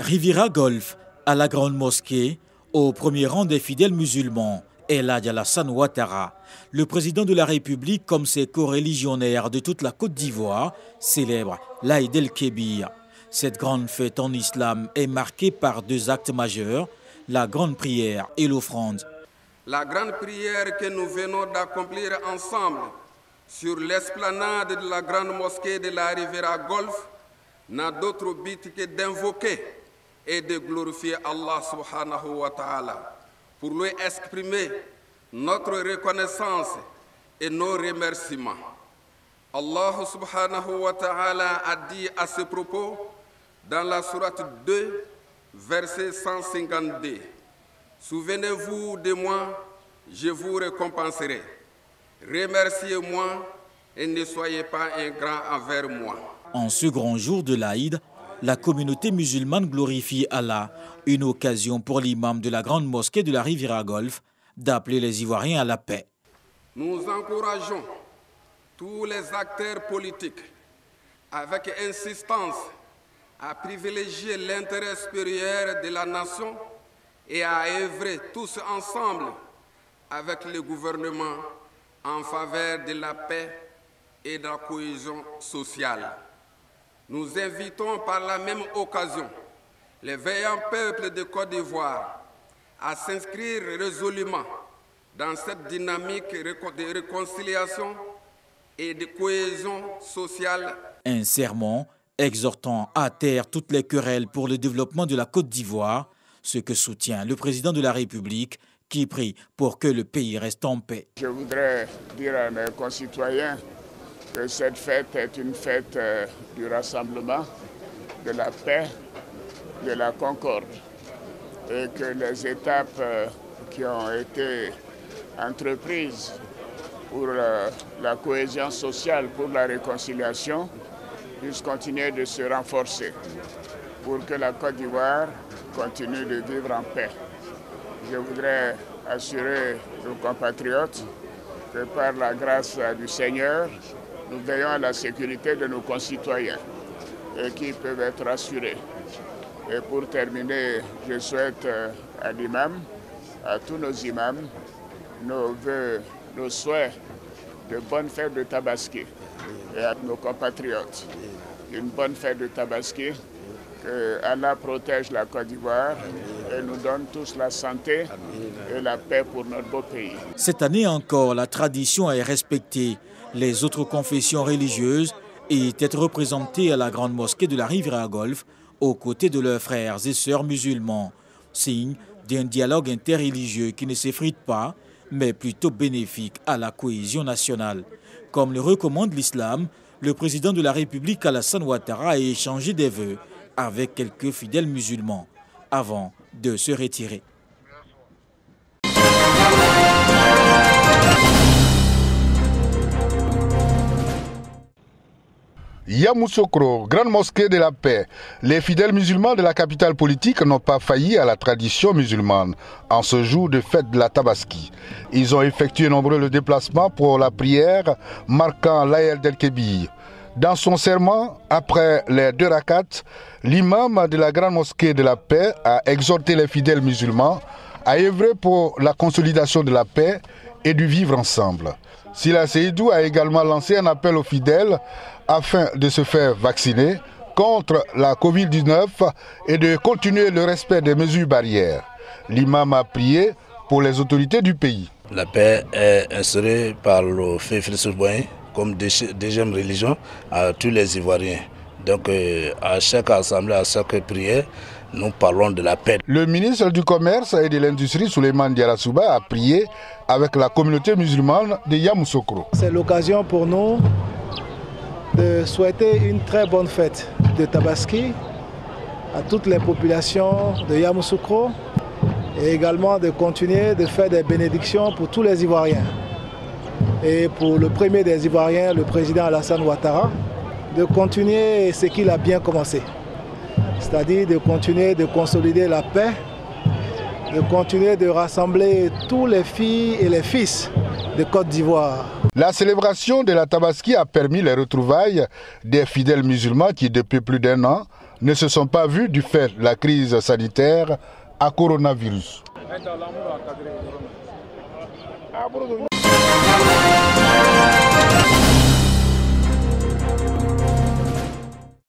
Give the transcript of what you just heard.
Riviera Golf, à la Grande Mosquée, au premier rang des fidèles musulmans, El Hadj Alassane Ouattara, le président de la République comme ses coreligionnaires de toute la Côte d'Ivoire, célèbre l'Aïd el-Kébir. Cette grande fête en islam est marquée par deux actes majeurs, la grande prière et l'offrande. La grande prière que nous venons d'accomplir ensemble sur l'esplanade de la Grande Mosquée de la Riviera Golf n'a d'autre but que d'invoquer et de glorifier Allah subhanahu wa ta'ala pour lui exprimer notre reconnaissance et nos remerciements. Allah subhanahu wa ta'ala a dit à ce propos dans la sourate 2, verset 152, « Souvenez-vous de moi, je vous récompenserai. Remerciez-moi et ne soyez pas ingrats envers moi. » En ce grand jour de l'Aïd, la communauté musulmane glorifie Allah, une occasion pour l'imam de la Grande Mosquée de la Riviera Golf d'appeler les Ivoiriens à la paix. Nous encourageons tous les acteurs politiques avec insistance à privilégier l'intérêt supérieur de la nation et à œuvrer tous ensemble avec le gouvernement en faveur de la paix et de la cohésion sociale. Nous invitons par la même occasion les veillants peuples de Côte d'Ivoire à s'inscrire résolument dans cette dynamique de réconciliation et de cohésion sociale. Un sermon exhortant à taire toutes les querelles pour le développement de la Côte d'Ivoire, ce que soutient le président de la République qui prie pour que le pays reste en paix. Je voudrais dire à mes concitoyens que cette fête est une fête du rassemblement, de la paix, de la concorde et que les étapes qui ont été entreprises pour la cohésion sociale, pour la réconciliation, puissent continuer de se renforcer pour que la Côte d'Ivoire continue de vivre en paix. Je voudrais assurer nos compatriotes que par la grâce du Seigneur, nous veillons à la sécurité de nos concitoyens et qui peuvent être assurés. Et pour terminer, je souhaite à l'imam, à tous nos imams, nos vœux, nos souhaits de bonne fête de Tabaski et à nos compatriotes. Une bonne fête de Tabaski, que Allah protège la Côte d'Ivoire et nous donne tous la santé et la paix pour notre beau pays. Cette année encore, la tradition est respectée. Les autres confessions religieuses étaient représentées à la Grande Mosquée de la Riviera Golf aux côtés de leurs frères et sœurs musulmans, signe d'un dialogue interreligieux qui ne s'effrite pas, mais plutôt bénéfique à la cohésion nationale. Comme le recommande l'islam, le président de la République Alassane Ouattara a échangé des vœux avec quelques fidèles musulmans avant de se retirer. Yamoussoukro, Grande Mosquée de la Paix. Les fidèles musulmans de la capitale politique n'ont pas failli à la tradition musulmane en ce jour de fête de la Tabaski. Ils ont effectué nombreux déplacements pour la prière marquant l'Aïd el-Kébir. Dans son serment, après les 2 rakats, l'imam de la Grande Mosquée de la Paix a exhorté les fidèles musulmans à œuvrer pour la consolidation de la paix et du vivre ensemble. Sila Seydou a également lancé un appel aux fidèles afin de se faire vacciner contre la Covid-19 et de continuer le respect des mesures barrières. L'imam a prié pour les autorités du pays. La paix est instaurée par le fait Félix-Boyen comme deuxième religion à tous les Ivoiriens. Donc à chaque assemblée, à chaque prière, nous parlons de la paix. Le ministre du Commerce et de l'Industrie, Souleymane Diarra-Souba, a prié avec la communauté musulmane de Yamoussoukro. C'est l'occasion pour nous de souhaiter une très bonne fête de Tabaski à toutes les populations de Yamoussoukro et également de continuer de faire des bénédictions pour tous les Ivoiriens. Et pour le premier des Ivoiriens, le président Alassane Ouattara, de continuer ce qu'il a bien commencé. C'est-à-dire de continuer de consolider la paix, de continuer de rassembler tous les filles et les fils de Côte d'Ivoire. La célébration de la Tabaski a permis les retrouvailles des fidèles musulmans qui, depuis plus d'1 an, ne se sont pas vus du fait de la crise sanitaire à coronavirus.